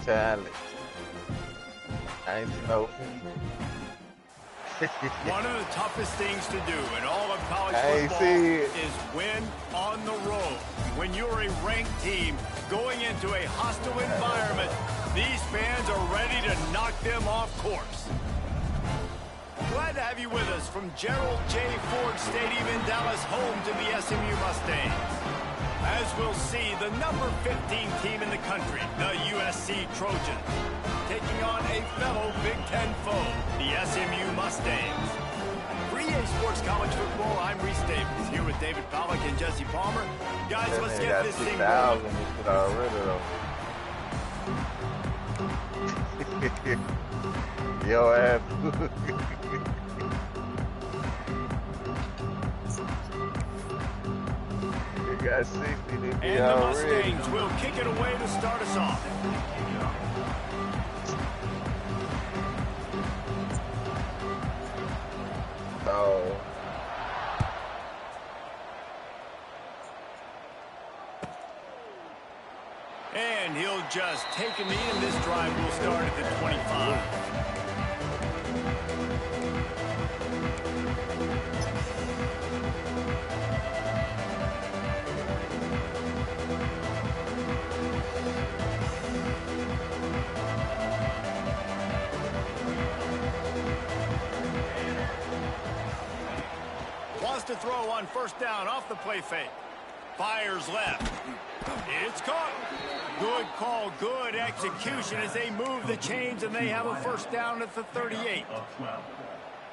talent. I ain't know. One of the toughest things to do in all of college football is win on the road. When you're a ranked team going into a hostile environment, these fans are ready to knock them off course. Glad to have you with us from Gerald J. Ford Stadium in Dallas, home to the SMU Mustangs. As we'll see, the number 15 team in the country, the USC Trojans, taking on a fellow Big Ten foe, the SMU Mustangs. For EA Sports College Football, I'm Reese Davis, here with David Pollack and Jesse Palmer. Guys, let's get this thing going. Yo, ass. You got 60 to be and the Mustangs will kick it away to start us off. Oh. And he'll just take a knee, and this drive will start at the 25. To throw on first down off the play fake. Fires left. It's caught. Good call, good execution as they move the chains and they have a first down at the 38.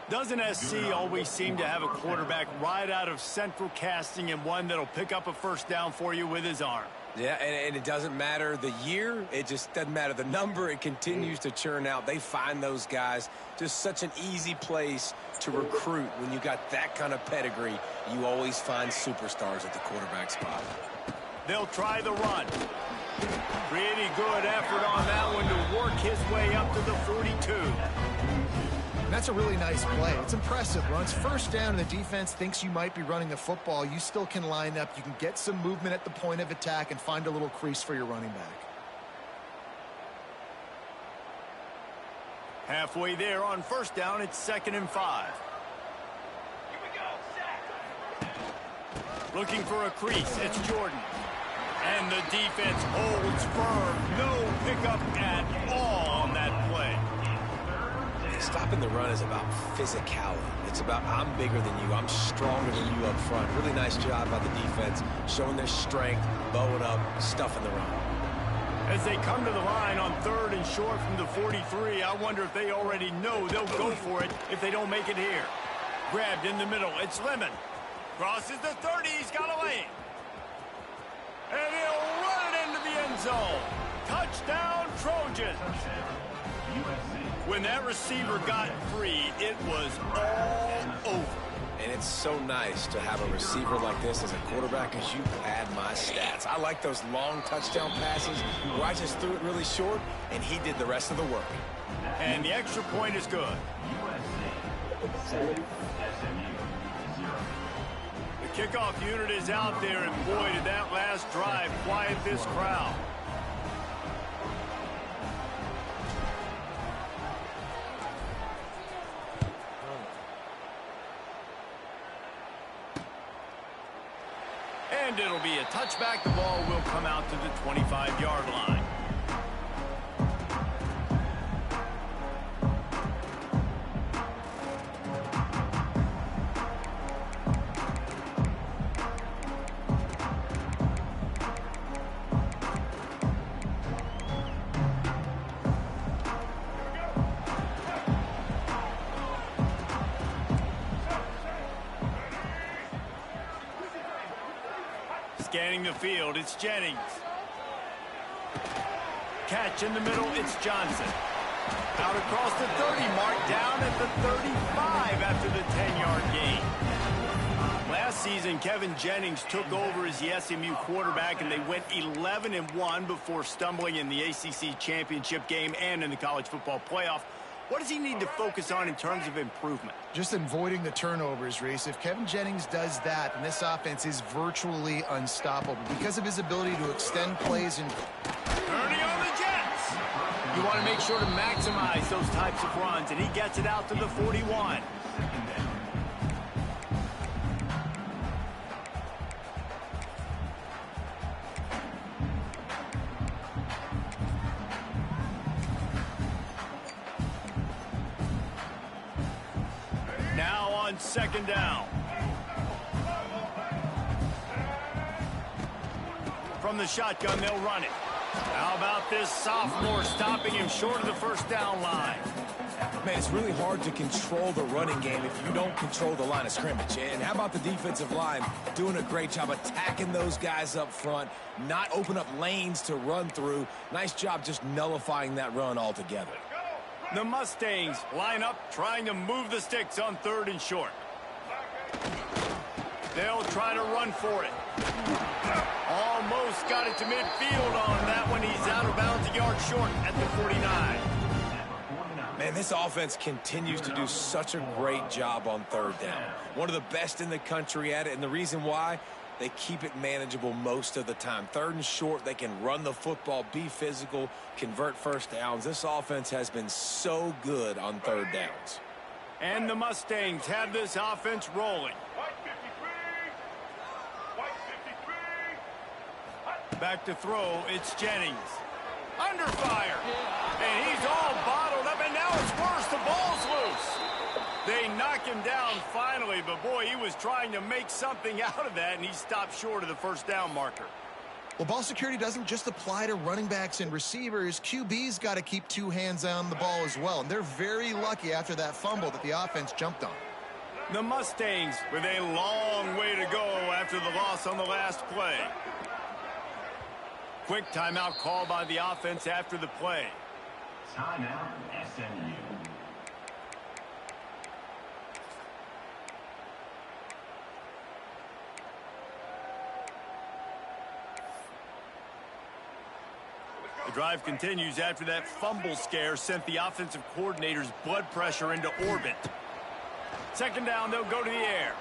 Doesn't SC always seem to have a quarterback right out of central casting and one that'll pick up a first down for you with his arm? Yeah, and it doesn't matter the year. It just doesn't matter the number. It continues to churn out. They find those guys. Just such an easy place to recruit. When you got that kind of pedigree, you always find superstars at the quarterback spot. They'll try the run. Pretty good effort on that one to work his way up to the 42. That's a really nice play. It's impressive. When it's first down and the defense thinks you might be running the football, you still can line up. You can get some movement at the point of attack and find a little crease for your running back. Halfway there on first down, it's 2nd and 5. Looking for a crease, it's Jordan. And the defense holds firm. No pickup at all on that play. Stopping the run is about physicality. It's about I'm bigger than you, I'm stronger than you up front. Really nice job by the defense, showing their strength, bowing up, stuffing the run. As they come to the line on 3rd and short from the 43, I wonder if they already know they'll go for it if they don't make it here. Grabbed in the middle, it's Lemon. Crosses the 30, he's got a lane. And he'll run it into the end zone. Touchdown, Trojans. When that receiver got free, it was all over. And it's so nice to have a receiver like this as a quarterback, because you pad my stats. I like those long touchdown passes where I just threw it really short, and he did the rest of the work. And the extra point is good. The kickoff unit is out there, and boy, did that last drive quiet this crowd. And it'll be a touchback. The ball will come out to the 25-yard line. Scanning the field, it's Jennings. Catch in the middle, it's Johnson. Out across the 30 mark, down at the 35 after the 10-yard gain. Last season, Kevin Jennings took over as the SMU quarterback, and they went 11-1 before stumbling in the ACC championship game and in the college football playoff. What does he need to focus on in terms of improvement? Just avoiding the turnovers, Reese. If Kevin Jennings does that, then this offense is virtually unstoppable because of his ability to extend plays and... Turning on the Jets. You want to make sure to maximize those types of runs, and he gets it out to the 41. Now on second down. From the shotgun, they'll run it. How about this sophomore stopping him short of the first down line? Man, it's really hard to control the running game if you don't control the line of scrimmage. And how about the defensive line doing a great job attacking those guys up front, not open up lanes to run through. Nice job just nullifying that run altogether. The Mustangs line up trying to move the sticks on 3rd and short. They'll try to run for it. Almost got it to midfield on that one. He's out of bounds a yard short at the 49. Man, this offense continues to do such a great job on 3rd down. One of the best in the country at it, and the reason why, they keep it manageable most of the time. 3rd and short, they can run the football, be physical, convert first downs. This offense has been so good on 3rd downs. And the Mustangs have this offense rolling. Back to throw, it's Jennings. Under fire. And he's all bottled up, and now it's worse. The ball's loose. They knock him down finally, but boy, he was trying to make something out of that, and he stopped short of the first down marker. Well, ball security doesn't just apply to running backs and receivers. QB's got to keep 2 hands on the ball as well, and they're very lucky after that fumble that the offense jumped on. The Mustangs with a long way to go after the loss on the last play. Quick timeout call by the offense after the play. Timeout, SMU. The drive continues after that fumble scare sent the offensive coordinator's blood pressure into orbit. Second down, they'll go to the air.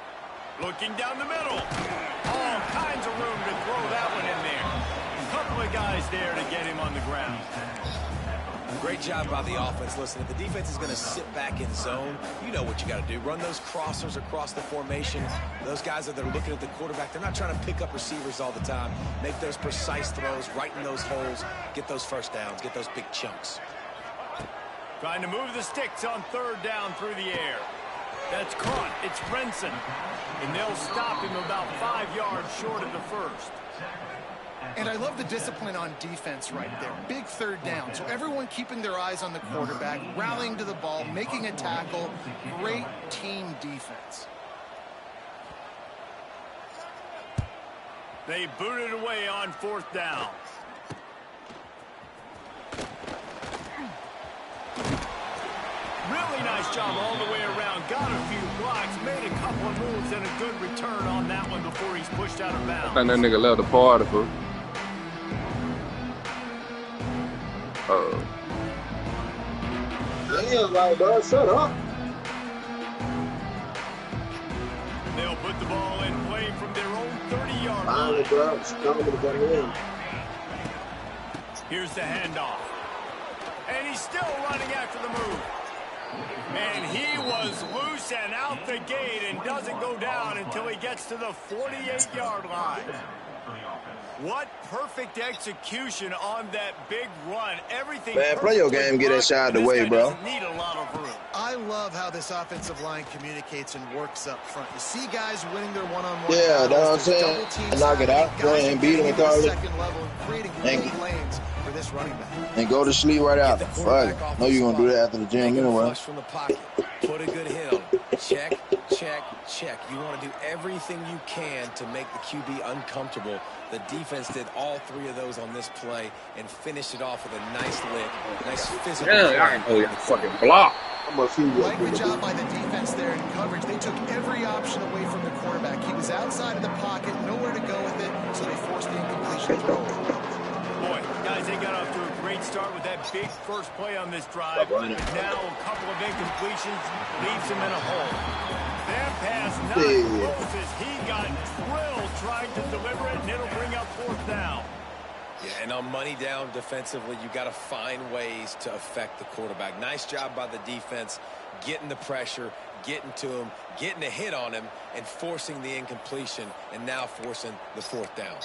Looking down the middle. All kinds of room to throw that one in there. A couple of guys there to get him on the ground. Great job by the offense. Listen, if the defense is going to sit back in zone, you know what you got to do. Run those crossers across the formation. Those guys that are looking at the quarterback, they're not trying to pick up receivers all the time. Make those precise throws, right in those holes, get those first downs, get those big chunks. Trying to move the sticks on 3rd down through the air. That's caught. It's Brenson. And they'll stop him about 5 yards short of the first. And I love the discipline on defense right there. Big 3rd down. So everyone keeping their eyes on the quarterback, rallying to the ball, making a tackle. Great team defense. They booted away on 4th down. Really nice job all the way around. Got a few blocks, made a couple of moves, and a good return on that one before he's pushed out of bounds. I think that nigga left the party, bro. Damn, like, bro, shut up. They'll put the ball in play from their own 30-yard line. Finally, bro, it's coming to get in. Here's the handoff. And he's still running after the move. And he was loose and out the gate and doesn't go down until he gets to the 48-yard line. What perfect execution on that big run. Everything. Man, play your game, get that shot out the way, bro. Need a lot of room. I love how this offensive line communicates and works up front. You see guys winning their one-on-one. Yeah, that's what I'm saying. Knock it out, and beat him and call it. Second level and creating great lanes for this running back. And go to sleep right out. Fuck. Know you're going to do that after the gym anyway. From the pocket. Put a good hit on him. Check, check, check. You want to do everything you can to make the QB uncomfortable. The defense did all 3 of those on this play and finished it off with a nice lick. Nice physical. Yeah, I can fucking block. Right, good job by the defense there in coverage. They took every option away from the quarterback. He was outside of the pocket, nowhere to go with it, so they forced the incompletion throw. Boy, guys, they got off to a great start with that big first play on this drive. But now a couple of incompletions leaves him in a hole. That pass not close as he got drilled trying to deliver it, and it'll bring up 4th down. Yeah, and on money down defensively, you got to find ways to affect the quarterback. Nice job by the defense, getting the pressure, getting to him, getting a hit on him, and forcing the incompletion, and now forcing the 4th down.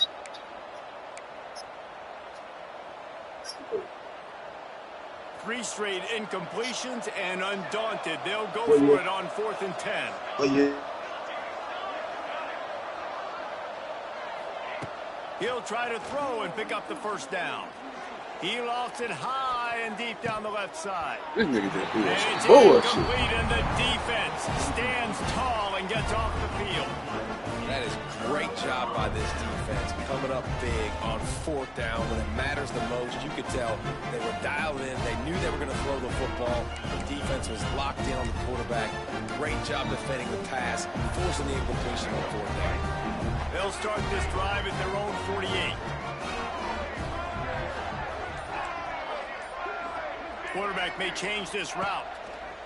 Three straight incompletions, and undaunted, they'll go for it on 4th and 10. He'll try to throw and pick up the 1st down. He lofts it high and deep down the left side. This nigga just doing And some it's bullshit. incomplete, and the defense stands tall and gets off the field. That is great job by this defense, coming up big on 4th down when it matters the most. You could tell they were dialed in. They knew they were going to throw the football. The defense was locked in on the quarterback. Great job defending the pass, forcing the incompletion on 4th down. They'll start this drive at their own 48. Quarterback may change this route.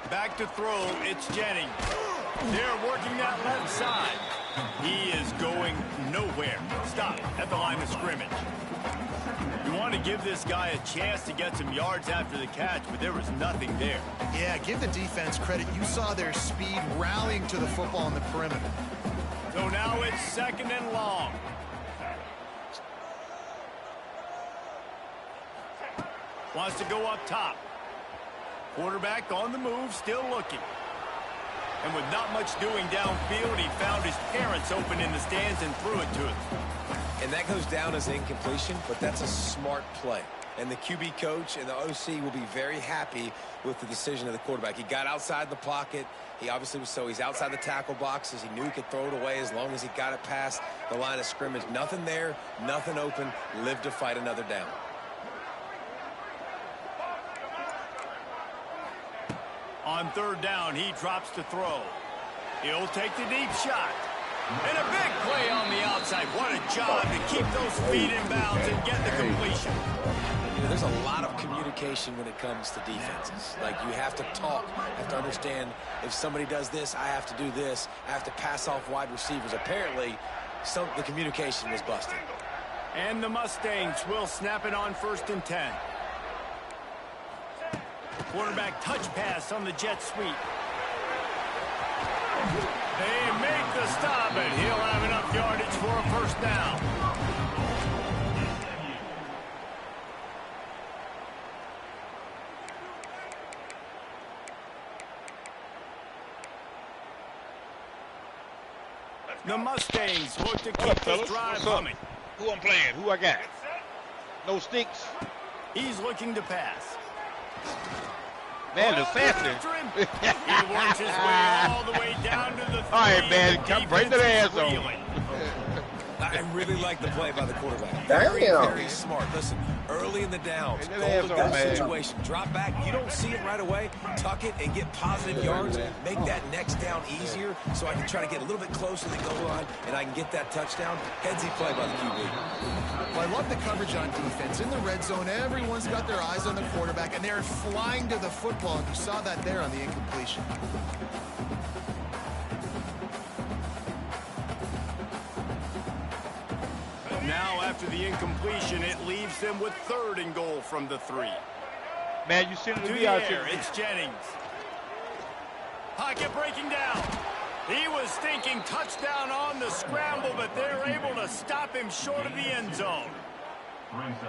Back to throw, it's Jennings. They're working that left side. He is going nowhere. Stop at the line of scrimmage. You want to give this guy a chance to get some yards after the catch, but there was nothing there. Yeah, give the defense credit. You saw their speed rallying to the football on the perimeter. So now it's 2nd and long. Wants to go up top. Quarterback on the move, still looking. And with not much doing downfield, he found his parents open in the stands and threw it to him. And that goes down as incompletion, but that's a smart play. And the QB coach and the OC will be very happy with the decision of the quarterback. He got outside the pocket. He obviously was he's outside the tackle boxes. He knew he could throw it away as long as he got it past the line of scrimmage. Nothing there, nothing open. Live to fight another down. On 3rd down, he drops to throw. He'll take the deep shot. And a big play on the outside. What a job to keep those feet in bounds and get the completion. You know, there's a lot of communication when it comes to defenses. Like, you have to talk, have to understand if somebody does this, I have to do this. I have to pass off wide receivers. Apparently, the communication was busted. And the Mustangs will snap it on 1st and 10. Quarterback touch pass on the jet sweep. They make the stop, and he'll have enough yardage for a 1st down. The Mustangs look to keep this drive coming. Who I'm playing? Who I got? No sticks. He's looking to pass. Man, the assassin. He works his way all the way down to the 3. All right, man, come bring that ass on. I really like the play by the quarterback. Damn. Very smart. Listen, early in the downs, Bring that goal ass on, to man. situation, drop back. You don't see it right away. Tuck it and get positive yards. Make that next down easier so I can try to get a little bit closer to the goal line and I can get that touchdown. Headsy play by the QB. Well, I love the coverage on defense. In the red zone, everyone's got their eyes on the quarterback, and they're flying to the football, and you saw that there on the incompletion. Now, after the incompletion, it leaves them with 3rd and goal from the 3. Man, you send it To to me the out air, here. it's Jennings. Pocket breaking down. He was thinking touchdown on the scramble, but they're able to stop him short of the end zone.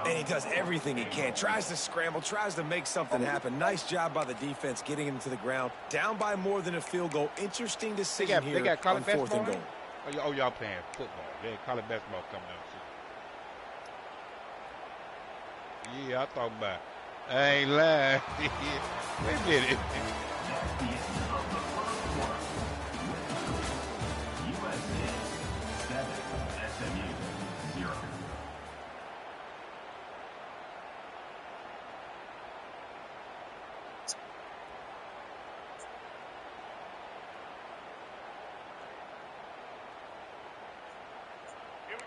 And he does everything he can. Tries to scramble, tries to make something happen. Nice job by the defense getting him to the ground. Down by more than a field goal. Interesting decision They got on college 4th basketball. and goal. Oh, y'all playing football. Yeah, college basketball coming up soon. Yeah, I thought about it. I ain't lying. Wait a minute. USA 7, SMU 0.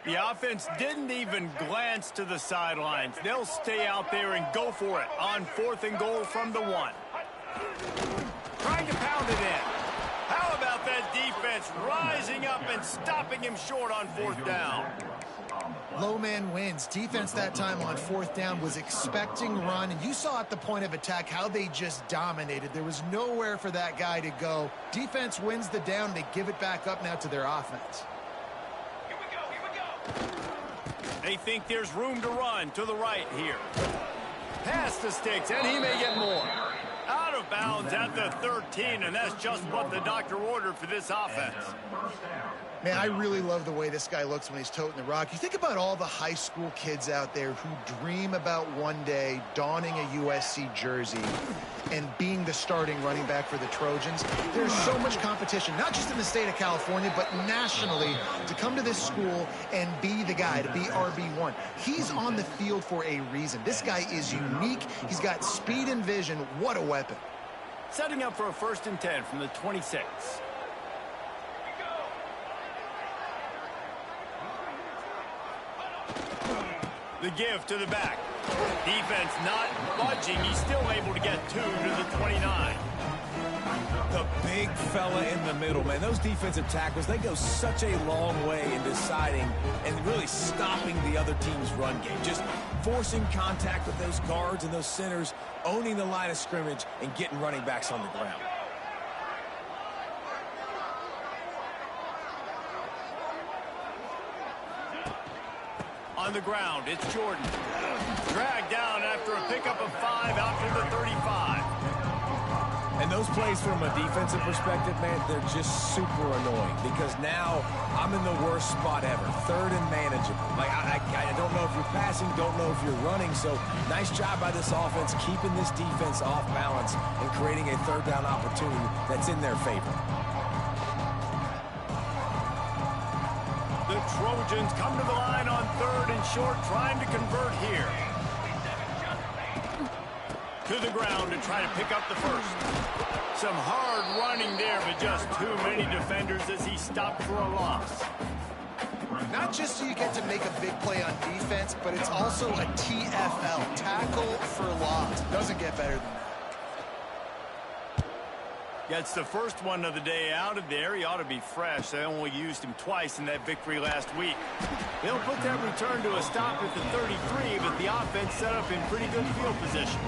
The offense didn't even glance to the sidelines. They'll stay out there and go for it on 4th and goal from the 1. Trying to pound it in. How about that defense rising up and stopping him short on 4th down? Low man wins. Defense that time on 4th down was expecting run, and you saw at the point of attack how they just dominated. There was nowhere for that guy to go. Defense wins the down. They give it back up now to their offense. Here we go. They think there's room to run to the right here. Past the sticks, and he may get more. Out of bounds at the 13, and that's just what the doctor ordered for this offense. Man, I really love the way this guy looks when he's toting the rock. You think about all the high school kids out there who dream about one day donning a USC jersey and being the starting running back for the Trojans. There's so much competition, not just in the state of California, but nationally, to come to this school and be the guy, to be RB1. He's on the field for a reason. This guy is unique. He's got speed and vision. What a weapon. Setting up for a 1st and 10 from the 26. The give to the back. Defense not budging. He's still able to get 2 to the 29. The big fella in the middle, man. Those defensive tackles, they go such a long way in deciding and really stopping the other team's run game. Just forcing contact with those guards and those centers, owning the line of scrimmage, and getting running backs on the ground. On the ground, it's Jordan. Dragged down after a pickup of 5 out to the 35. And those plays from a defensive perspective, man, they're just super annoying because now I'm in the worst spot ever. 3rd and manageable. Like, I don't know if you're passing, don't know if you're running. So nice job by this offense keeping this defense off balance and creating a 3rd down opportunity that's in their favor. The Trojans come to the line on 3rd and short, trying to convert here. To the ground to try to pick up the 1st. Some hard running there, but just too many defenders as he stopped for a loss. Not just so you get to make a big play on defense, but it's also a TFL, tackle for loss. Doesn't get better than that. Gets the first one of the day out of there. He ought to be fresh. They only used him twice in that victory last week. They'll put that return to a stop at the 33, but the offense set up in pretty good field position.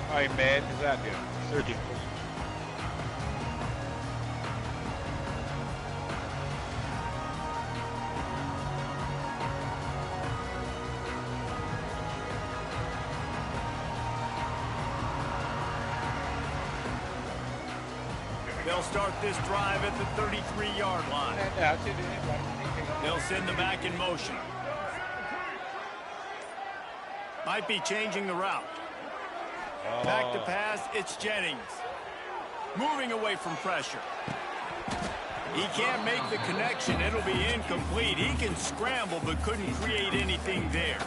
All right, man, is out there. Surgical. They'll start this drive at the 33-yard line. They'll send the back in motion. Might be changing the route. Back to pass, it's Jennings. Moving away from pressure. He can't make the connection. It'll be incomplete. He can scramble, but couldn't create anything there.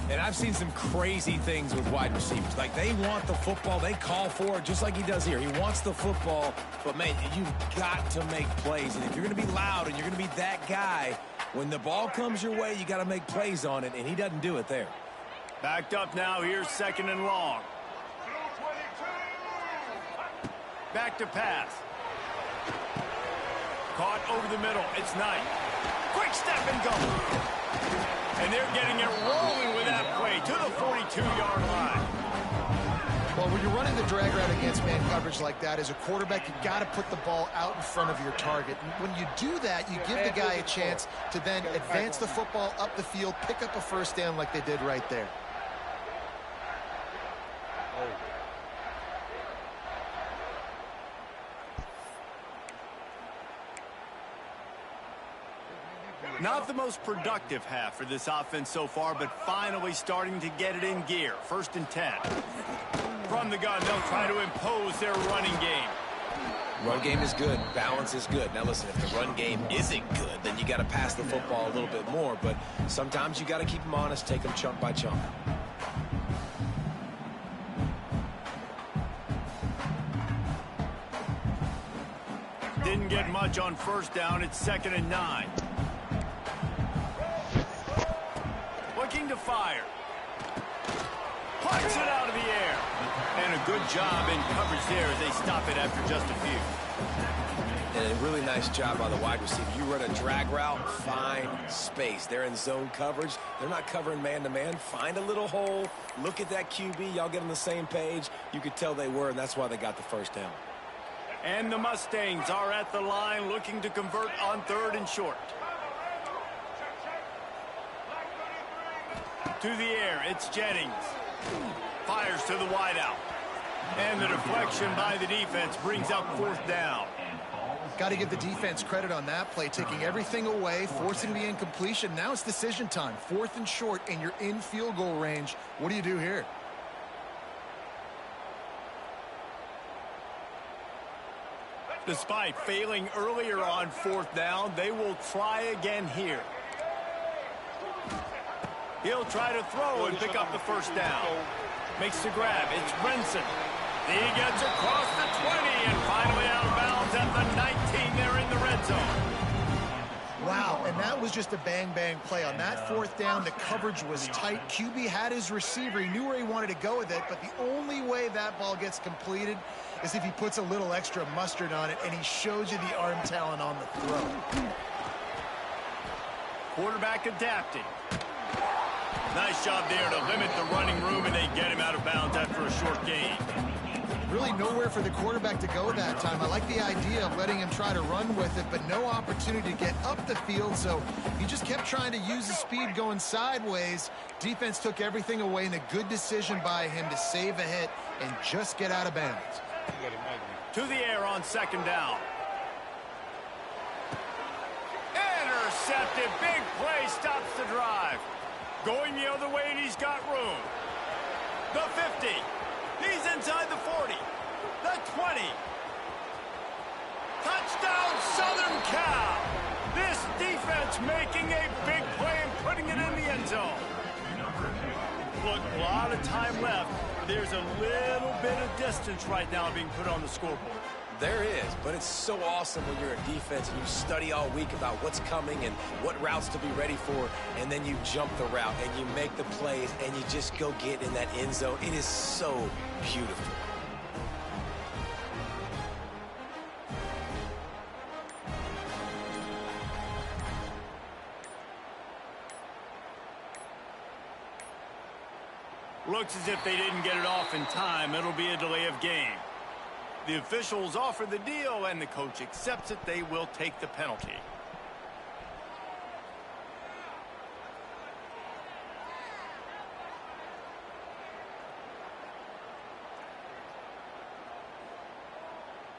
And I've seen some crazy things with wide receivers. Like, they want the football. They call for it just like he does here. He wants the football, but, man, you've got to make plays. And if you're going to be loud and you're going to be that guy, when the ball comes your way, you got to make plays on it, and he doesn't do it there. Backed up now. Here's 2nd and long. Back to pass. Caught over the middle. It's Knight. Quick step and go. And they're getting it rolling with that play to the 42-yard line. Well, when you're running the drag route against man coverage like that, as a quarterback, you got to put the ball out in front of your target. And when you do that, you give the guy a chance to then advance the football up the field, pick up a 1st down like they did right there. Not the most productive half for this offense so far, but finally starting to get it in gear. 1st and 10. From the gun, they'll try to impose their running game. Run game is good. Balance is good. Now, listen, if the run game isn't good, then you got to pass the football a little bit more. But sometimes you got to keep them honest, take them chunk by chunk. Didn't get much on 1st down. It's 2nd and 9. Looking to fire. Plucks it out of the air. And a good job in coverage there as they stop it after just a few. And a really nice job by the wide receiver. You run a drag route, find space. They're in zone coverage. They're not covering man-to-man. Find a little hole. Look at that QB. Y'all get on the same page. You could tell they were, and that's why they got the first down. And the Mustangs are at the line looking to convert on 3rd and short. To the air, it's Jennings. Fires to the wideout. And the deflection by the defense brings up 4th down. Got to give the defense credit on that play, taking everything away, forcing the incompletion. Now it's decision time. 4th and short, and you're in field goal range. What do you do here? Despite failing earlier on 4th down, they will try again here. He'll try to throw and pick up the first down. Makes the grab. It's Brinson. He gets across the 20 and finally out of bounds at the 19 there in the red zone. Wow, and that was just a bang-bang play. On that 4th down, the coverage was tight. QB had his receiver. He knew where he wanted to go with it, but the only way that ball gets completed is if he puts a little extra mustard on it, and he shows you the arm talent on the throw. Quarterback adapting. Nice job there to limit the running room, and they get him out of bounds after a short gain. Really nowhere for the quarterback to go that time. I like the idea of letting him try to run with it, but no opportunity to get up the field, so he just kept trying to use the speed going sideways. Defense took everything away, and a good decision by him to save a hit and just get out of bounds. To the air on 2nd down. Intercepted. Big play stops the drive. Going the other way, and he's got room. The 50. He's inside the 40. The 20. Touchdown, Southern Cal. This defense making a big play and putting it in the end zone. Look, a lot of time left. There's a little bit of distance right now being put on the scoreboard. There is, but it's so awesome when you're a defense and you study all week about what's coming and what routes to be ready for, and then you jump the route and you make the plays and you just go get in that end zone. It is so beautiful. Looks as if they didn't get it off in time. It'll be a delay of game. The officials offer the deal, and the coach accepts it. They will take the penalty.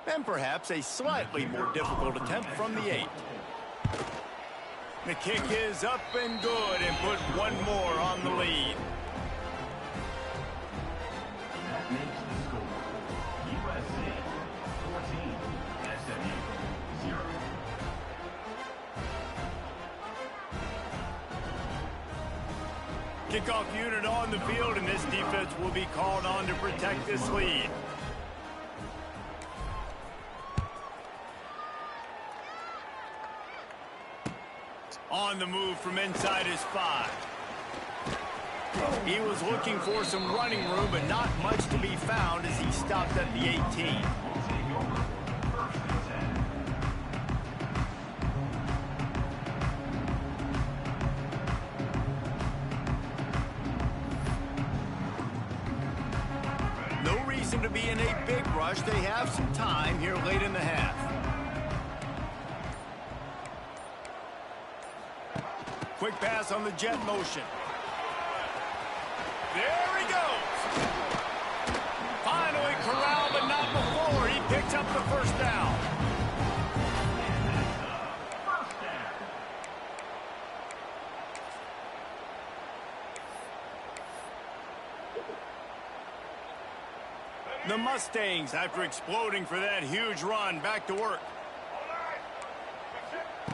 And perhaps a slightly more difficult attempt from the 8. The kick is up and good, and put one more on the lead. That makes the score USC 14, SMU 0. Kickoff unit on the field, and this defense will be called on to protect this lead. On the move from inside his 5. He was looking for some running room, but not much to be found as he stopped at the 18. No reason to be in a big rush. They have some time here late in the half. Quick pass on the jet motion. There he goes. Finally corralled, but not before. He picks up the first down. The Mustangs, after exploding for that huge run, back to work.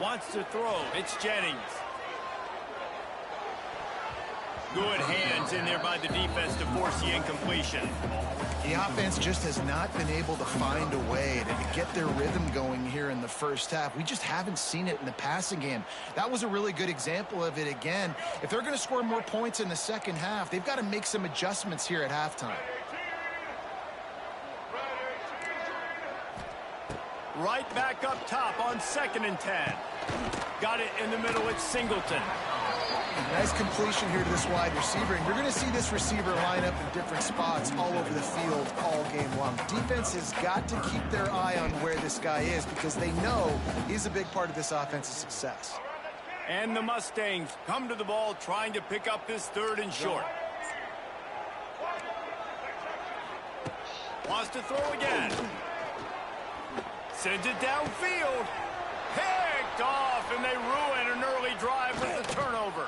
Wants to throw. It's Jennings. Good hands in there by the defense to force the incompletion. The offense just has not been able to find a way to get their rhythm going here in the first half. We just haven't seen it in the passing game. That was a really good example of it again. If they're going to score more points in the second half, they've got to make some adjustments here at halftime. Right back up top on 2nd and 10. Got it in the middle. It's Singleton. Nice completion here to this wide receiver, and you're going to see this receiver line up in different spots all over the field all game long. Defense has got to keep their eye on where this guy is because they know he's a big part of this offense's success. And the Mustangs come to the ball trying to pick up this 3rd and short. Wants to throw again. Sends it downfield. Picked off, and they ruin an early drive with the turnover.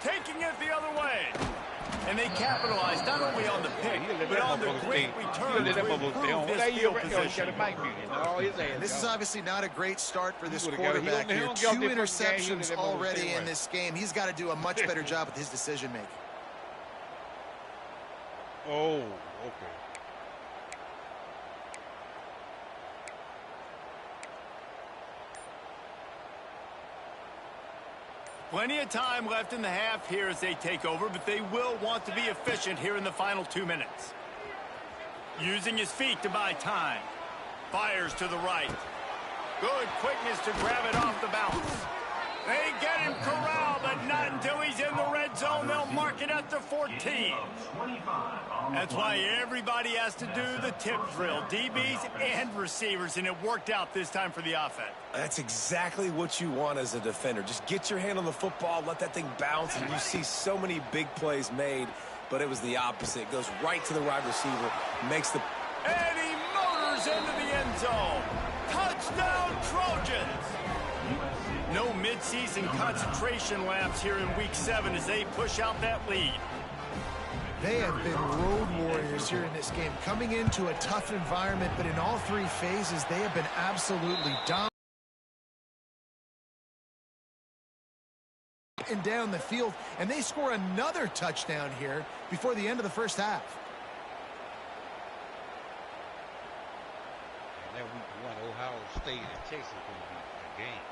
Taking it the other way. And they capitalized not only on the pick, but on the great return to improve this field position. This is obviously not a great start for this quarterback here. 2 interceptions already in this game. He's got to do a much better job with his decision-making. Oh, okay. Plenty of time left in the half here as they take over, but they will want to be efficient here in the final 2 minutes. Using his feet to buy time. Fires to the right. Good quickness to grab it off the bounce. They get him corralled, but not until he's in the red zone. They'll mark it at the 14. That's why everybody has to do the tip drill, DBs and receivers, and it worked out this time for the offense. That's exactly what you want as a defender. Just get your hand on the football, let that thing bounce, and you see so many big plays made, but it was the opposite. It goes right to the wide receiver, makes the... And he motors into the end zone. Touchdown, Trojans! No midseason concentration laps here in Week 7 as they push out that lead. They have been road warriors here in this game, coming into a tough environment, but in all 3 phases, they have been absolutely dominant and down the field, and they score another touchdown here before the end of the first half. And then Week 1, Ohio State and Texas going to be the game.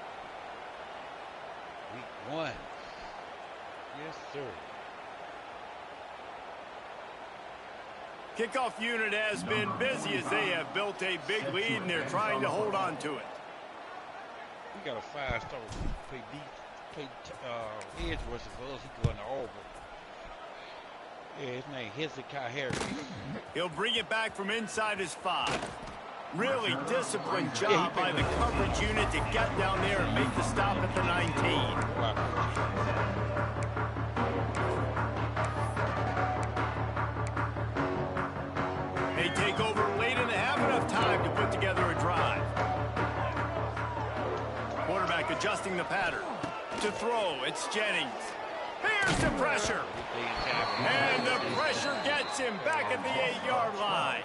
Week 1. Yes, sir. Kickoff unit has been busy as they have built a big lead, and they're trying to hold on to it. We got a 5-star play edge rusher for us. He going to Auburn. Yeah, his name Hezekiah Harris. He'll bring it back from inside his 5. Really disciplined job by the coverage unit to get down there and make the stop at the 19. They take over late and they have enough time to put together a drive. Quarterback adjusting the pattern. To throw, it's Jennings. Here's the pressure. And the pressure gets him back at the 8-yard line.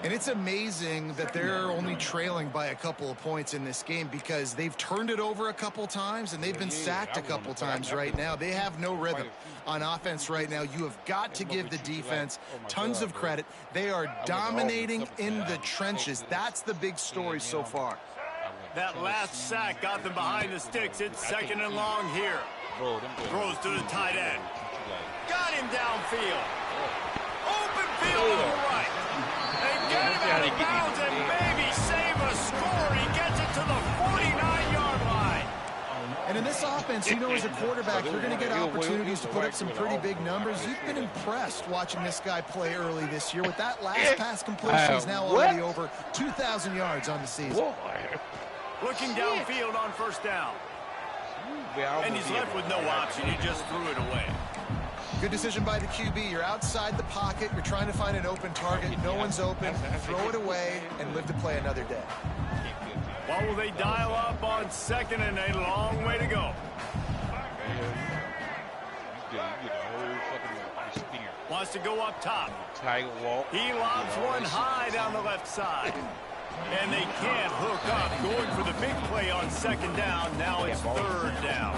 And it's amazing that they're only trailing by a couple of points in this game because they've turned it over a couple times and they've been sacked a couple times right now. They have no rhythm on offense right now. You have got to give the defense tons of credit. They are dominating in the trenches. That's the big story so far. That last sack got them behind the sticks. It's 2nd and long here. Throws to the tight end. Got him downfield. Open field to the right. They get him out of bounds and maybe save a score. He gets it to the 49-yard line. And in this offense, you know, as a quarterback, you're going to get opportunities to put up some pretty big numbers. You've been impressed watching this guy play early this year. With that last pass completion, he's now already over 2,000 yards on the season. Looking downfield on 1st down. And he's left with no option. He just threw it away. Good decision by the QB. You're outside the pocket. You're trying to find an open target. No one's open. Throw it away and live to play another day. Well, will they dial up on 2nd and a long way to go? Wants to go up top. He lobs one high down the left side. And they can't hook up. Going for the big play on 2nd down. Now it's 3rd down.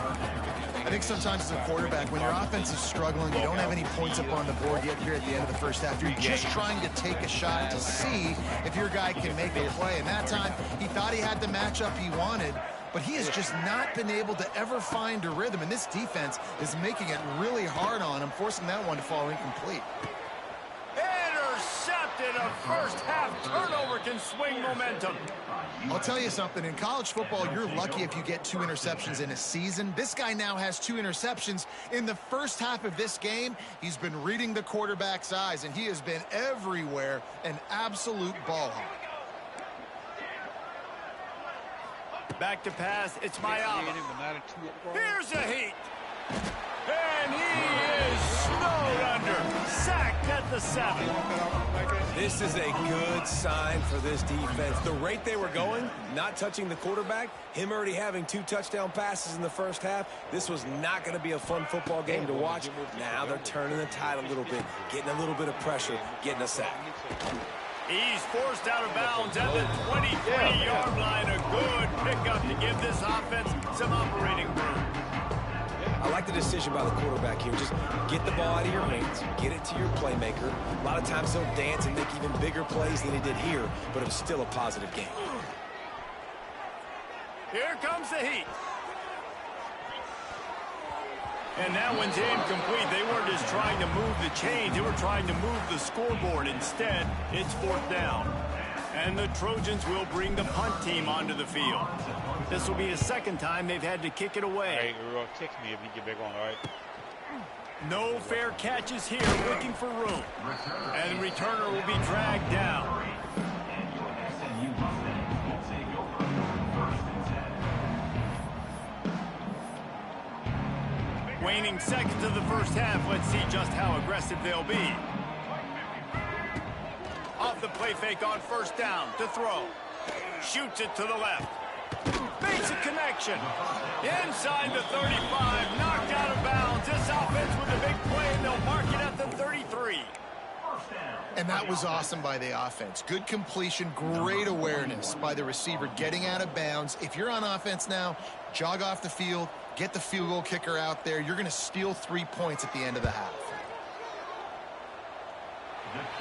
I think sometimes as a quarterback, when your offense is struggling, you don't have any points up on the board yet here at the end of the first half. You're just trying to take a shot to see if your guy can make a play. And that time, he thought he had the matchup he wanted, but he has just not been able to ever find a rhythm. And this defense is making it really hard on him, forcing that one to fall incomplete. Intercepted. A first half turnover can swing momentum. I'll tell you something. In college football, you're lucky if you get 2 interceptions in a season. This guy now has 2 interceptions in the first half of this game. He's been reading the quarterback's eyes, and he has been everywhere, an absolute ball hawk. Back to pass. It's Ncaa. Here's a heat. And he is snowed under. Sacked at the 7. This is a good sign for this defense. The rate they were going, not touching the quarterback, him already having 2 touchdown passes in the first half, this was not going to be a fun football game to watch. Now they're turning the tide a little bit, getting a little bit of pressure, getting a sack. He's forced out of bounds at the 23-yard line. A good pickup to give this offense some operating room. I like the decision by the quarterback here. Just get the ball out of your hands, get it to your playmaker. A lot of times he'll dance and make even bigger plays than he did here, but it was still a positive game. Here comes the heat. And that one's incomplete. They weren't just trying to move the chains. They were trying to move the scoreboard. Instead, it's 4th down. And the Trojans will bring the punt team onto the field. This will be the second time they've had to kick it away. Hey, text me if you get back on, all right? No fair catches here, looking for room. And the returner will be dragged down. Waning seconds of the first half. Let's see just how aggressive they'll be. Off the play fake on 1st down to throw. Shoots it to the left. Makes a connection. Inside the 35. Knocked out of bounds. This offense with a big play, and they'll mark it at the 33. And that was awesome by the offense. Good completion, great awareness by the receiver getting out of bounds. If you're on offense now, jog off the field, get the field goal kicker out there. You're going to steal 3 points at the end of the half.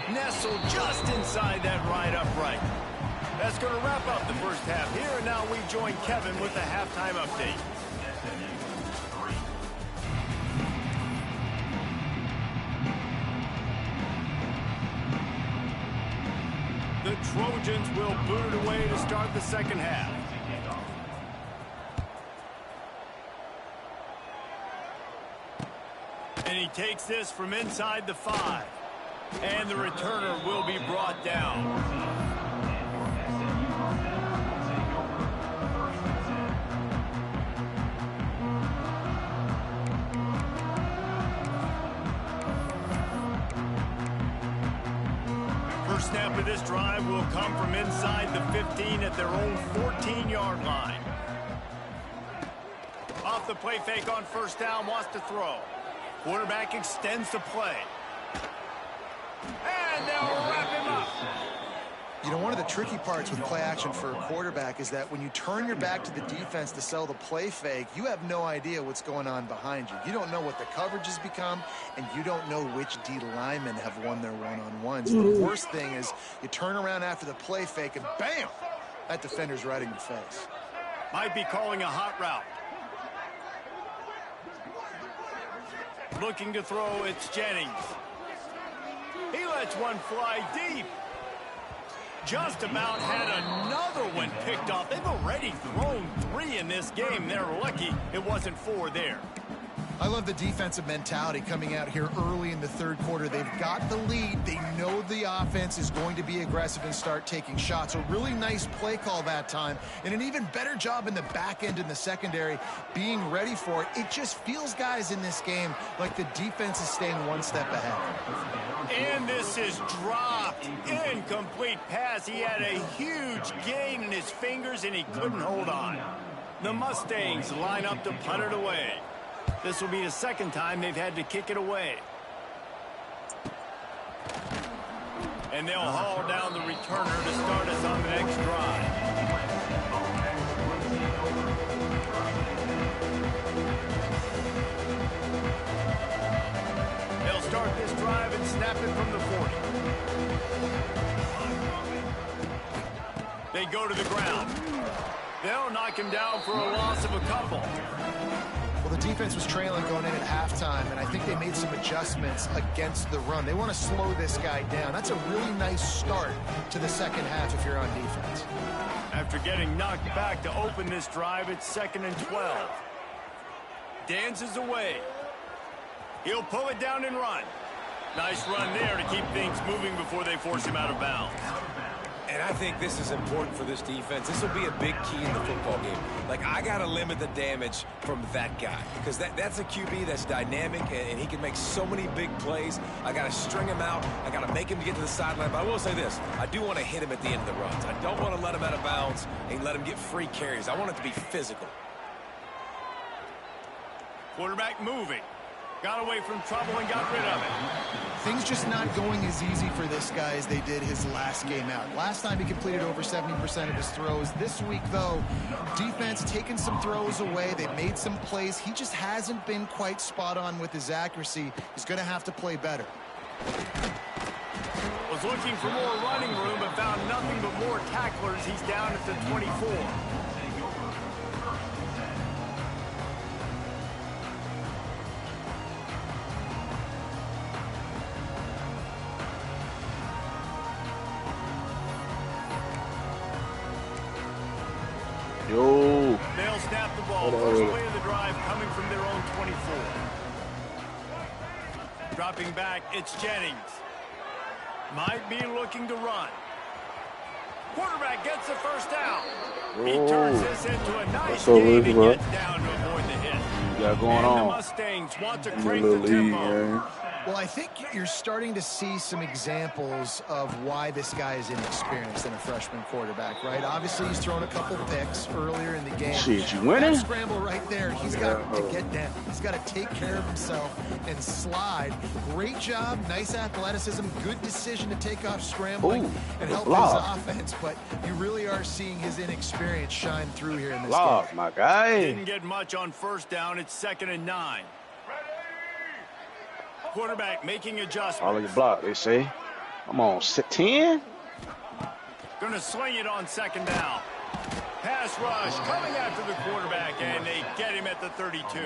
Nestled just inside that right upright. That's going to wrap up the first half here, and now we join Kevin with the halftime update. The Trojans will boot it away to start the second half. And he takes this from inside the 5. And the returner will be brought down. First snap of this drive will come from inside the 15 at their own 14-yard line. Off the play fake on 1st down, wants to throw. Quarterback extends the play. And they'll wrap him up. You know, one of the tricky parts with play action for a quarterback is that when you turn your back to the defense to sell the play fake, you have no idea what's going on behind you. You don't know what the coverage has become, and you don't know which D linemen have won their one-on-ones. The worst thing is you turn around after the play fake, and bam! That defender's right in your face. Might be calling a hot route. Looking to throw, it's Jennings. He lets one fly deep. Just about had another one picked off. They've already thrown 3 in this game. They're lucky it wasn't 4 there. I love the defensive mentality coming out here early in the 3rd quarter. They've got the lead. They know the offense is going to be aggressive and start taking shots. A really nice play call that time, and an even better job in the back end in the secondary being ready for it. It just feels, guys, in this game like the defense is staying one step ahead. And this is dropped. Incomplete pass. He had a huge gain in his fingers, and he couldn't hold on. The Mustangs line up to punt it away. This will be the second time they've had to kick it away. And they'll haul down the returner to start us on the next drive. They'll start this drive and snap it from the 40. They go to the ground. They'll knock him down for a loss of a couple. Well, the defense was trailing going in at halftime, and I think they made some adjustments against the run. They want to slow this guy down. That's a really nice start to the second half if you're on defense. After getting knocked back to open this drive, it's 2nd and 12. Dances away. He'll pull it down and run. Nice run there to keep things moving before they force him out of bounds. And I think this is important for this defense. This will be a big key in the football game. Like, I got to limit the damage from that guy because that's a QB that's dynamic, and he can make so many big plays. I got to string him out. I got to make him get to the sideline. But I will say this. I do want to hit him at the end of the runs. I don't want to let him out of bounds and let him get free carries. I want it to be physical. Quarterback moving. Got away from trouble and got rid of it. Things just not going as easy for this guy as they did his last game out. Last time he completed over 70% of his throws. This week, though, defense taking some throws away. They made some plays. He just hasn't been quite spot on with his accuracy. He's going to have to play better. Was looking for more running room, but found nothing but more tacklers. He's down at the 24. Yo. They'll snap the ball. First play of the drive coming from their own 24. Dropping back, it's Jennings. Might be looking to run. Quarterback gets the first down. He turns this into a nice game and gets down to avoid the hit. You got going on. The Mustangs want to crank the tempo. Well, I think you're starting to see some examples of why this guy is inexperienced in a freshman quarterback, right? Obviously, he's thrown a couple picks earlier in the game. Shit, you winning? That scramble right there, he's got to get down. He's got to take care of himself and slide. Great job, nice athleticism, good decision to take off scrambling and help his offense, but you really are seeing his inexperience shine through here in this game. My guy. Didn't get much on first down. It's 2nd and 9. Quarterback making adjustments. All of your block, they say. I'm on 10. Gonna sling it on 2nd down. Pass rush coming after the quarterback, and they get him at the 32.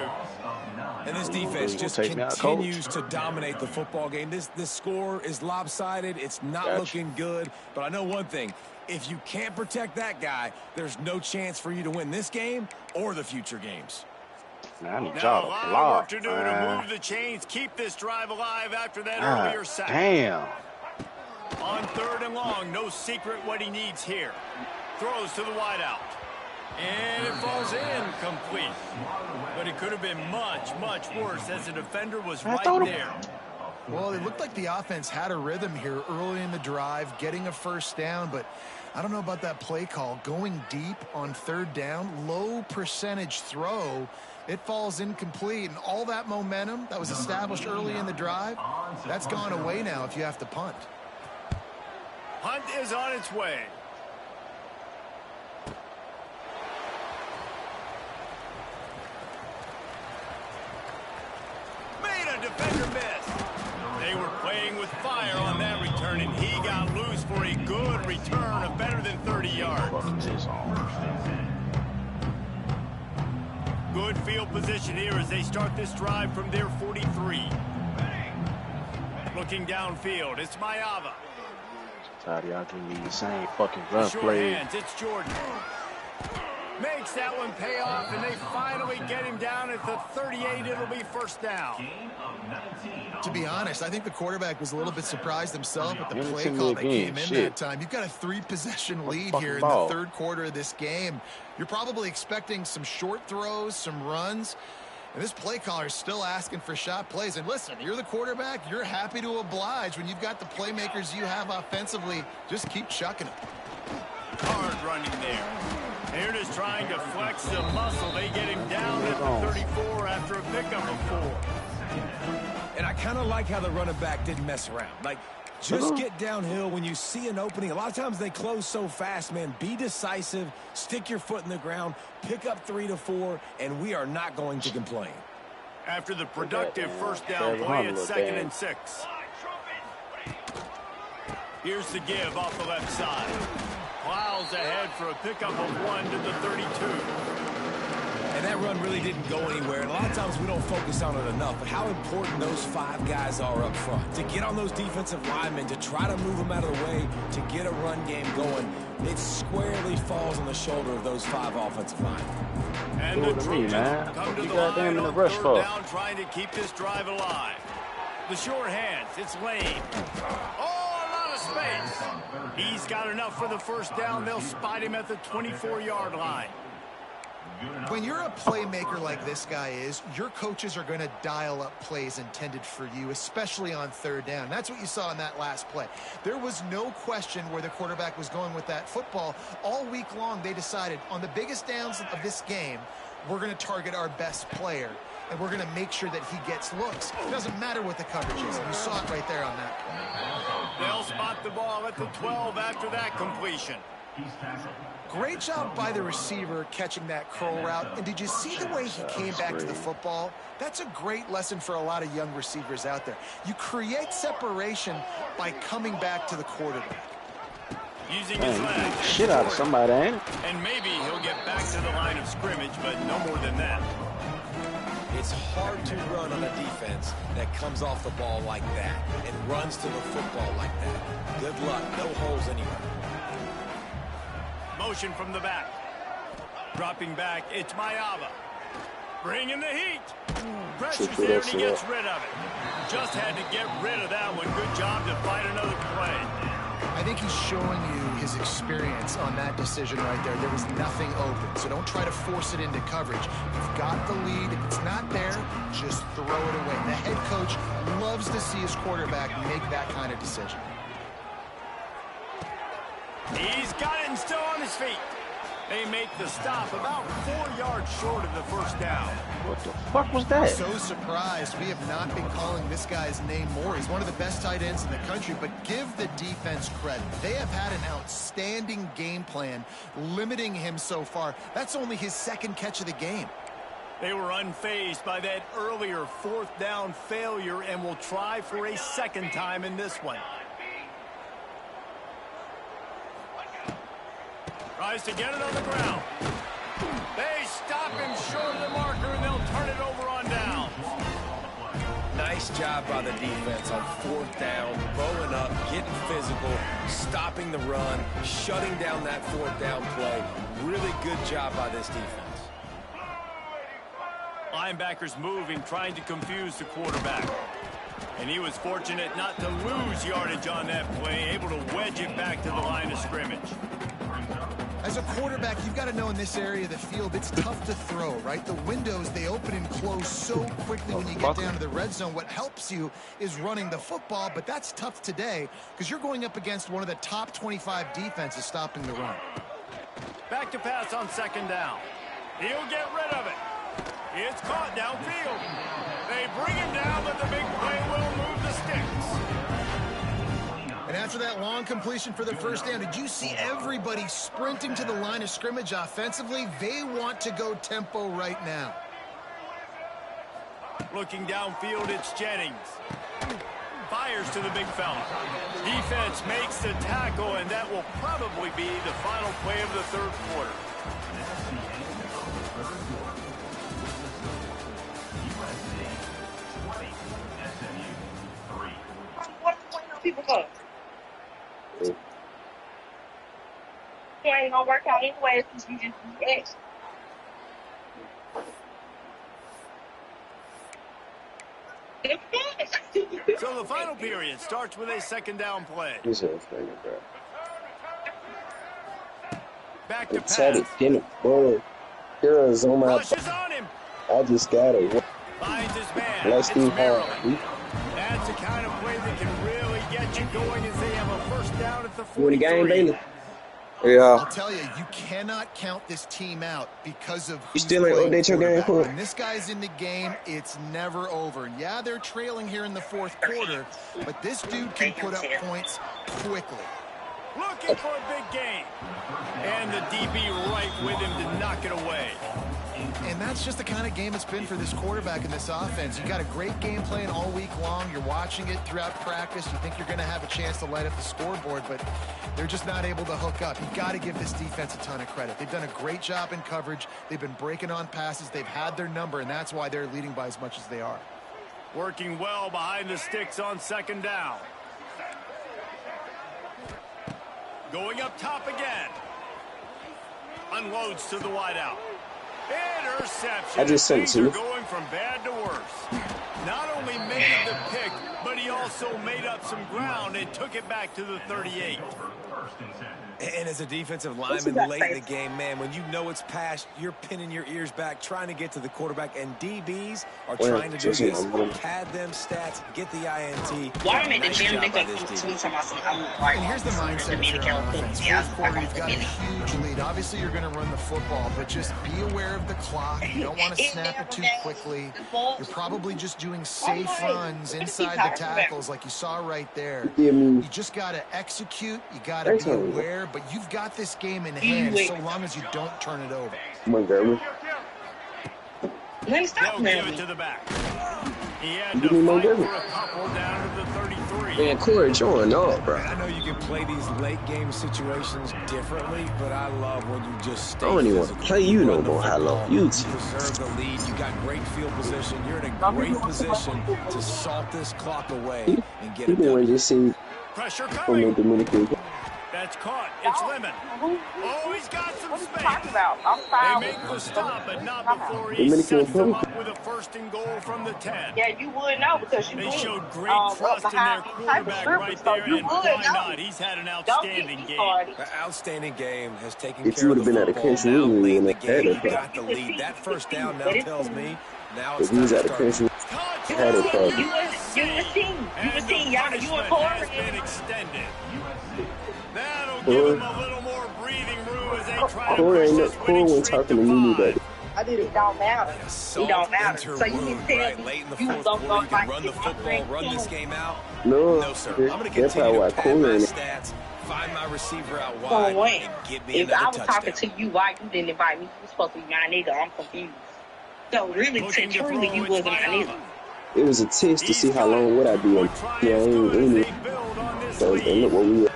And this defense just continues to dominate the football game. This score is lopsided. It's not looking good. But I know one thing. If you can't protect that guy, there's no chance for you to win this game or the future games. Man, I need now, y'all a lot to of block, work to do to move the chains, keep this drive alive after that earlier sack. Damn. On 3rd and long, no secret what he needs here. Throws to the wideout. And it falls incomplete. But it could have been much, much worse as the defender was right there. Well, it looked like the offense had a rhythm here early in the drive, getting a first down, but I don't know about that play call. Going deep on 3rd down, low percentage throw, it falls incomplete, and all that momentum that was established early in the drive, that's gone away now if you have to punt. Punt is on its way. Made a defender miss. They were playing with fire on that return, and he got loose for a good return of better than 30 yards. Good field position here as they start this drive from their 43. Looking downfield, it's Ncaa. Tired of y'all giving me the same fucking run play. Hands, it's Jordan. Makes that one pay off, and they finally get him down at the 38. It'll be first down. To be honest, I think the quarterback was a little bit surprised himself at the play call that came in that time. You've got a 3-possession lead here in the 3rd quarter of this game. You're probably expecting some short throws, some runs. And this play caller is still asking for shot plays. And listen, you're the quarterback. You're happy to oblige when you've got the playmakers you have offensively. Just keep chucking them. Hard running there. They're just trying to flex the muscle. They get him down at the 34 after a pickup of 4. And I kind of like how the running back didn't mess around. Like, Just get downhill when you see an opening. A lot of times they close so fast, man. Be decisive, stick your foot in the ground, pick up 3 to 4, and we are not going to complain. After the productive first down play, it's 2nd and 6. Here's the give off the left side. Plows ahead for a pickup of 1 to the 32. And that run really didn't go anywhere. And a lot of times we don't focus on it enough, but how important those 5 guys are up front. To get on those defensive linemen, to try to move them out of the way, to get a run game going, it squarely falls on the shoulder of those 5 offensive linemen. And the Trojans come to the line on 3rd down, trying to keep this drive alive. The short hands, it's Lane. Oh, a lot of space. He's got enough for the first down. They'll spot him at the 24-yard line. When you're a playmaker like this guy is, your coaches are going to dial up plays intended for you, especially on 3rd down. That's what you saw in that last play. There was no question where the quarterback was going with that football. All week long, they decided on the biggest downs of this game, we're going to target our best player, and we're going to make sure that he gets looks. It doesn't matter what the coverage is. You saw it right there on that play. They'll spot the ball at the 12 after that completion. Great job by the receiver catching that curl route. And did you see the way he came back to the football? That's a great lesson for a lot of young receivers out there. You create separation by coming back to the quarterback. Using his legs. Shit out of somebody, ain't it? And maybe he'll get back to the line of scrimmage, but no more than that. It's hard to run on a defense that comes off the ball like that and runs to the football like that. Good luck. No holes anywhere. Motion from the back. Dropping back, it's Mayava. Bringing the heat. Pressure's there and he gets rid of it. Just had to get rid of that one. Good job to find another play. I think he's showing you his experience on that decision right there. There was nothing open, so don't try to force it into coverage. You've got the lead. If it's not there, just throw it away. The head coach loves to see his quarterback make that kind of decision. He's got it and still on his feet. They make the stop about 4 yards short of the first down. What the fuck was that? So surprised we have not been calling this guy's name more. He's one of the best tight ends in the country, but give the defense credit. They have had an outstanding game plan limiting him so far. That's only his 2nd catch of the game. They were unfazed by that earlier 4th down failure and will try for a 2nd time in this one. Tries to get it on the ground. They stop him short of the marker, and they'll turn it over on down. Nice job by the defense on 4th down, bowing up, getting physical, stopping the run, shutting down that 4th down play. Really good job by this defense. Linebackers moving, trying to confuse the quarterback. And he was fortunate not to lose yardage on that play, able to wedge it back to the line of scrimmage. As a quarterback, you've got to know in this area of the field, it's tough to throw, right? The windows, they open and close so quickly when you get down to the red zone. What helps you is running the football, but that's tough today because you're going up against one of the top 25 defenses stopping the run. Back to pass on 2nd down. He'll get rid of it. It's caught downfield. They bring him down, but the big play will move the sticks. And after that long completion for the first down, did you see everybody sprinting to the line of scrimmage offensively? They want to go tempo right now. Looking downfield, it's Jennings. Fires to the big fella. Defense makes the tackle, and that will probably be the final play of the 3rd quarter. People go. It ain't gonna work out anyway because you just eat. So the final period starts with a 2nd down play. Back to pass. Girls on my Rushes on him. I just got it. Finds his man. Let's It's do Maryland. That's the kind of play that can really get you going as they have a first down at the 43. You in the game, baby? Yeah. I'll tell you, you cannot count this team out because of You who's still ain't playing update your game, quarterback. Cook? When this guy's in the game, it's never over. And yeah, they're trailing here in the fourth quarter, but this dude can put up points quickly. Looking for a big game. And the DB right with him to knock it away. And that's just the kind of game it's been for this quarterback in this offense. You got a great game plan all week long. You're watching it throughout practice. You think you're going to have a chance to light up the scoreboard, but they're just not able to hook up. You got to give this defense a ton of credit. They've done a great job in coverage. They've been breaking on passes. They've had their number, and that's why they're leading by as much as they are. Working well behind the sticks on second down. Going up top again. Unloads to the wideout. Interception. I just sent it to you. Going from bad to worse. Not only made the pick, but he also made up some ground and took it back to the 38. And as a defensive lineman late in the game, man, when you know it's past, you're pinning your ears back, trying to get to the quarterback, and DBs are trying to do this, pad them stats, get the INT. Why am I at the gym? They go to me talking about something. And here's the mindset of your offense. First quarter, you've got a huge lead. Obviously, you're going to run the football, but just be aware of the clock. You don't want to snap it too quickly. You're probably just doing safe runs inside the tackles like you saw right there. You just got to execute. You got to be aware, but you've got this game in hand so long as you don't turn it over. Montgomery. Let me stop Give it to the back. He had to fight for a couple down to the 33. Man, Corey, join up, bro. I know you can play these late game situations differently, but I love when you just stay. I don't even want to play you no more. I love you. You preserve the lead. You got great field position. You're in a great position to salt this clock away and get it done. Just see Pressure coming. Dominican. That's caught. It's Lemon. Oh, he's got some space. I'm They make the stop, but not before he sets them up with a first and goal from the 10. Yeah, you would know because you They showed great up trust in their behind quarterback right there, and why not? He's had an outstanding game. The outstanding game has taken If care you of would the have been at the football. country Now, union late in the when they had game, it, you got the lead. That first down now tells me now it's if he was time at to the start. country, had it probably. You were seeing, And the y'all, punishment you has been extended. That'll give him a little more breathing room as they try to push this winning streak to 5. It don't matter. It don't matter. So you can tell Right, me late in the you fourth don't quarter, you can like run the football, run this game out. No, sir. I'm going to that's how continue I to pad my cool stats, find my receiver out So wide, when? and get me If I another was talking touchdown. to you, why you didn't invite me? You were supposed to be my nigga. I'm confused. So really, truly, you wasn't my nigga. It was a test to see how long would I be on. Yeah, I ain't so and look what we were.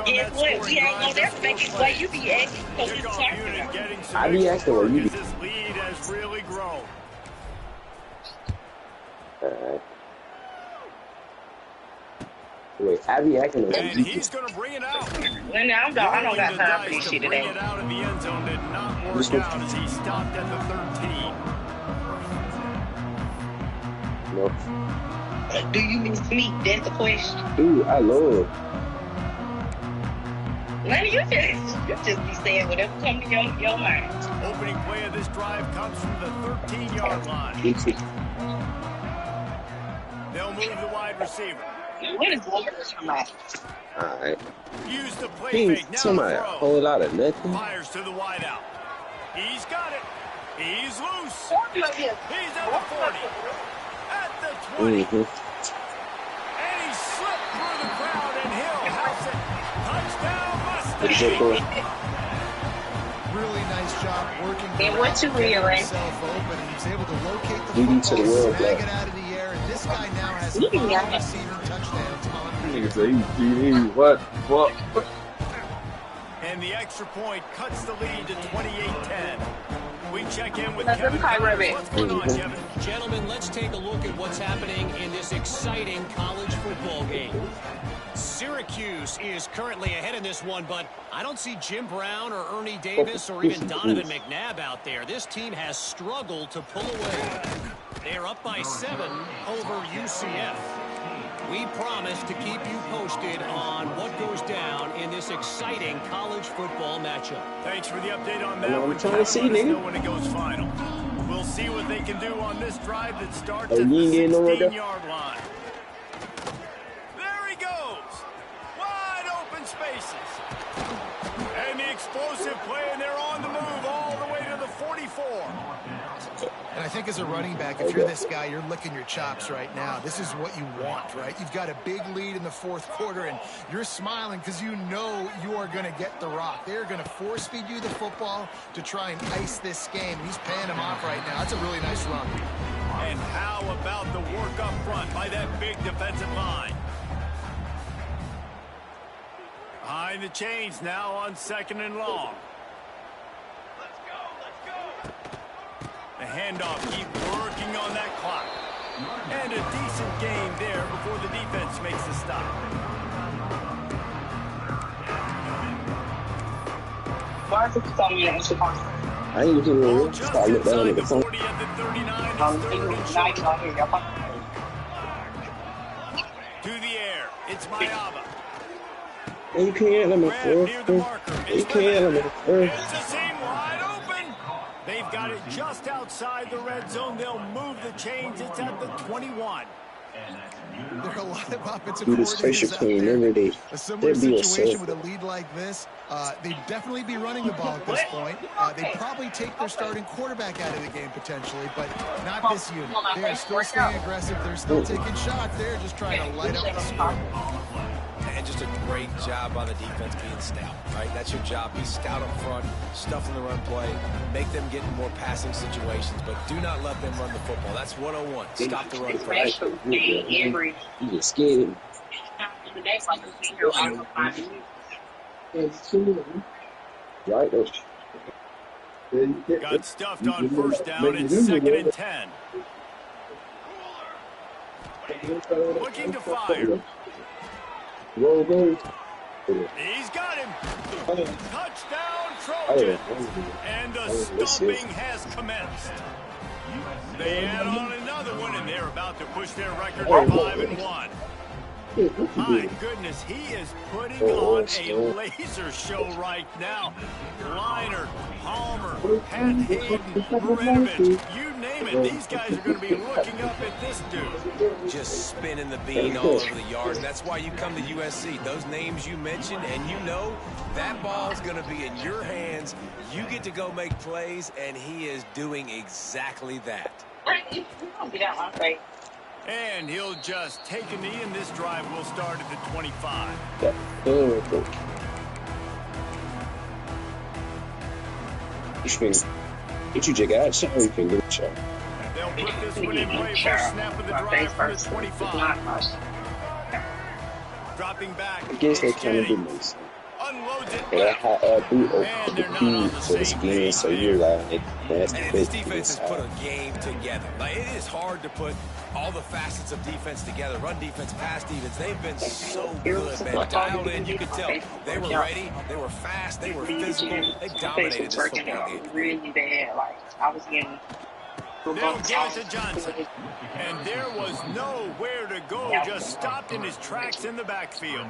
Guess what? We ain't gonna never make it where you be acting because you talking about. I be acting like you be. This lead has really grown. Wait, I be acting like And you. he's going to bring it out. I don't got time for this shit Bring today. it out of the end zone did not work out as he stopped at the 13. No. Do you miss me? That's the question. Dude, I love. Man, you just be saying whatever comes to your mind. Opening play of this drive comes from the 13-yard line. Me too. They'll move the wide receiver. What is going on? Alright. Use the play He fake. Now somebody a the throw. whole lot of nothing. Fires to the wideout. He's got it. He's loose. He's He's at the 40. At the 20. Mm-hmm. And he slipped through the crowd, and Hill house it. Touchdown, Good boy. Mustang. Really nice job working. And what you realize? Himself open, and he was able to locate the GD to the football, world, snag bro. it out of the air, and this guy now has You 5 got it. receiving touchdowns on Nigga say GD. What? And the extra point cuts the lead to 28-10. We check in with Let them Kevin. tie Rabbit. What's going on, Kevin? Gentlemen, let's take a look at what's happening in this exciting college football game. Syracuse is currently ahead in this one, but I don't see Jim Brown or Ernie Davis or even Donovan McNabb out there. This team has struggled to pull away. They're up by 7 over UCF. We promise to keep you posted on what goes down in this exciting college football matchup. Thanks for the update on that. I'm trying to see, Let us know nigga. when it goes final. We'll see what they can do on this drive that starts Oh, at you the ain't getting no right there? 16-yard line. There he goes. Wide open spaces. And explosive play, and they're on the move all the way to the 44. And I think as a running back, if you're this guy, you're licking your chops right now. This is what you want, right? You've got a big lead in the fourth quarter, and you're smiling because you know you are going to get the rock. They're going to force feed you the football to try and ice this game. He's paying him off right now. That's a really nice run. And how about the work up front by that big defensive line? Behind the chains now on 2nd and long. The handoff, keep working on that clock. And a decent game there before the defense makes the stop. I ain't even going to start looking down at the phone. To the air, it's Ncaa. You can't let me first. You can't let me first. It's the seam wide open. They've got it just outside the red zone. They'll move the chains. It's at the 21. There are a lot of offensive coordinators out there. A similar be situation with a lead like this, they'd definitely be running the ball at this point. They'd probably take their starting quarterback out of the game potentially, but not this unit. They are still staying aggressive. They're still taking shots. They're just trying to light up the score. And just a great job on the defense being stout, right? That's your job. Be stout up front, stuff in the run play, make them get in more passing situations, but do not let them run the football. That's 101. Stop the run first. You get scared. Right. Got stuffed on first down. It's 2nd and 10. Looking to fire. He's got him. Touchdown, Trojan. And the stomping has commenced. They add on another one, and they're about to push their record to 5-1. My goodness, he is putting on a laser show right now. Liner, Palmer, Pat Hayden, Marinovich, you name it. These guys are going to be looking up at this dude. Just spinning the bean all over the yard. And that's why you come to USC. Those names you mentioned, and you know that ball's going to be in your hands. You get to go make plays, and he is doing exactly that. And he'll just take a knee, and this drive will start at the 25. Get you jig out, so you can get a shot. They'll put this one in play for snap of the drive from the 25. Dropping back. I guess they kind of do this. Unloads it. And they're not on the same page. So you're like, that's and this defense has put a game together. Like, it is hard to put all the facets of defense together. Run defense, pass defense. They've been so good, man. Dialed in, you could tell. They were ready. They were fast. They were physical. They dominated this football game. Really bad. Like, I was getting... They'll give it to Johnson. And there was nowhere to go. Just stopped in his tracks in the backfield.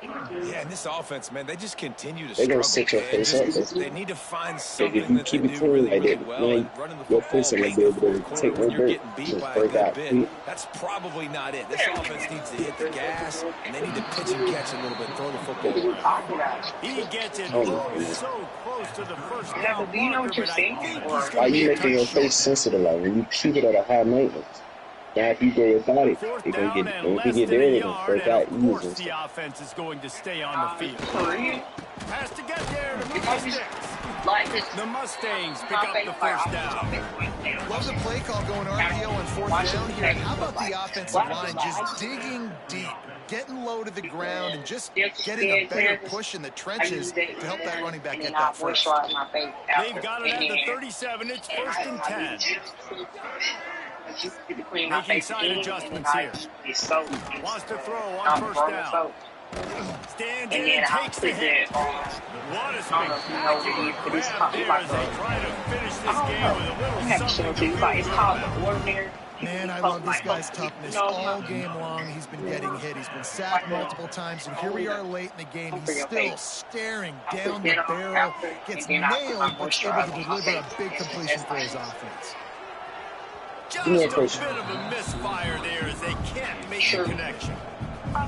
Yeah, and this offense, man, they just continue to struggle. They're going to set your face up. They need to find something if you keep it clean like that, your face ain't going to be able to take no break. Just break out. That's probably not it. This offense needs to hit the gas, and they need to pitch and catch a little bit, throw the football around. He gets it so close to the first down marker, but I think he's going to Why you making your face sensitive? Like, when you keep it at a high maintenance. Now, if you go without it, you're going to get, when you get there, it's going to break out easy. The offense is going to stay on the field. Has to get there to move the sticks. The Mustangs pick up the first down. Love the play call going RPO on 4th down here. How about the offensive line just digging deep, getting low to the ground, and just getting a better push in the trenches to help that running back get that first. They've got it at the 37. It's 1st and 10. Making side adjustments here. Wants to throw on first down. Stands in and takes the hit. What a spectacular grab there as they try to finish this game with a little something. Man, I love this guy's toughness. All game long, he's been getting hit. He's been sacked multiple times, and here we are late in the game. He's still staring down the barrel, gets nailed, but able to deliver a big completion for his offense. Just a bit of a misfire there as they can't make a connection.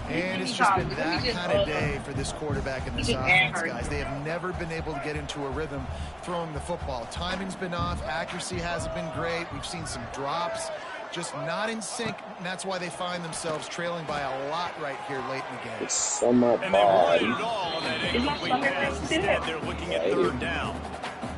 And it's just been that kind of day for this quarterback and this offense, guys. They have never been able to get into a rhythm throwing the football. Timing's been off. Accuracy hasn't been great. We've seen some drops. Just not in sync, and that's why they find themselves trailing by a lot right here late in the game. It's so much and they run it all on that incomplete pass. Instead, they're looking at third down.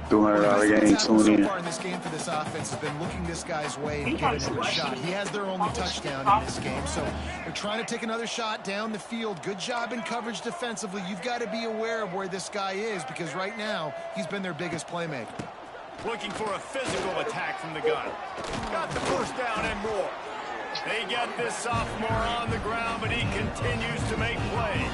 $200 game, tune so in. far in this game for this offense has been looking this guy's way and giving him a shot. He has their only touchdown in this game, so they're trying to take another shot down the field. Good job in coverage defensively. You've got to be aware of where this guy is because right now he's been their biggest playmaker. Looking for a physical attack from the gun. Got the first down and more. They get this sophomore on the ground, but he continues to make plays.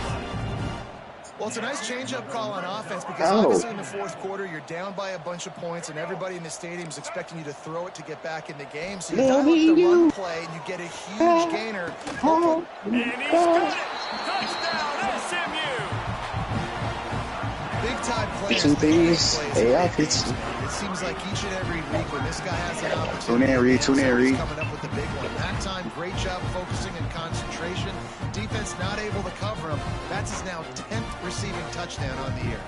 Well, it's a nice change-up call on offense because obviously in the fourth quarter, you're down by a bunch of points, and everybody in the stadium is expecting you to throw it to get back in the game. So you dial up the run play, and you get a huge gainer. And he's got it! Touchdown, SMU! Big-time players. Some things, It seems like each and every week when this guy has an opportunity, tune in, Reed. Coming up with the big one. That time, great job focusing and concentration. Defense not able to cover him. That's his now 10th receiving touchdown on the year.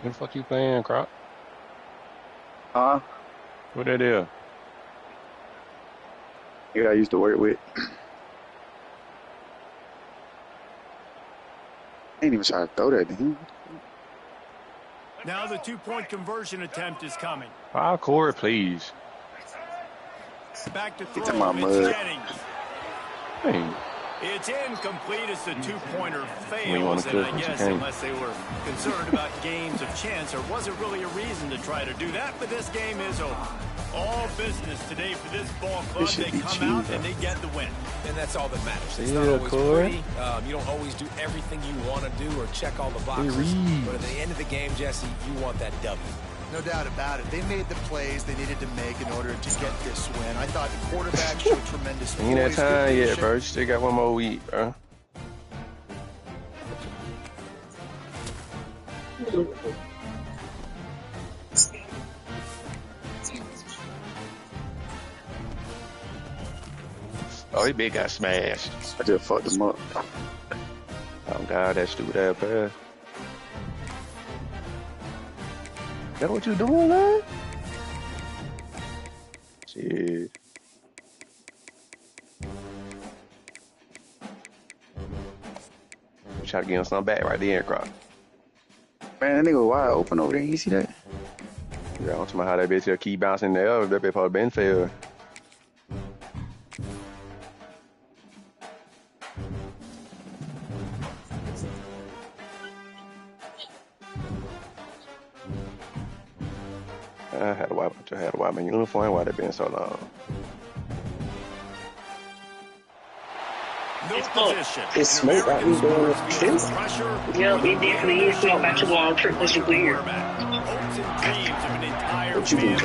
What the fuck you playing, Croc? Huh? What that is? Yeah, I used to work with. I ain't even trying to throw that to him. Now the two-point conversion attempt is coming. I'll core it, please. Back to throw. It's my mud. Hey. It's incomplete as the two-pointer fails, and I guess unless they were concerned about games of chance, there wasn't really a reason to try to do that, but this game is over. All business today for this ball club. They come out and they get the win. And that's all that matters. It's not always pretty. You don't always do everything you want to do or check all the boxes. But at the end of the game, Jesse, you want that W. No doubt about it. They made the plays they needed to make in order to get this win. I thought the quarterback showed tremendous poise. Ain't that time yet, bro. You still got one more week, bro. Oh, he big got smashed. I just fucked him up. Oh, God, that stupid ass pass. That what you doing, man? Shit. Try to get him something back right there, Croc. Man, that nigga wide open over there. You see that? Yeah, I'm talking about how that bitch will keep bouncing there. That bitch probably been failed. I had to wipe my uniform. Why they been so long? It's smoke out here doing this trip. Yeah, it definitely is smoke about to go on a trip. This is weird. What you do,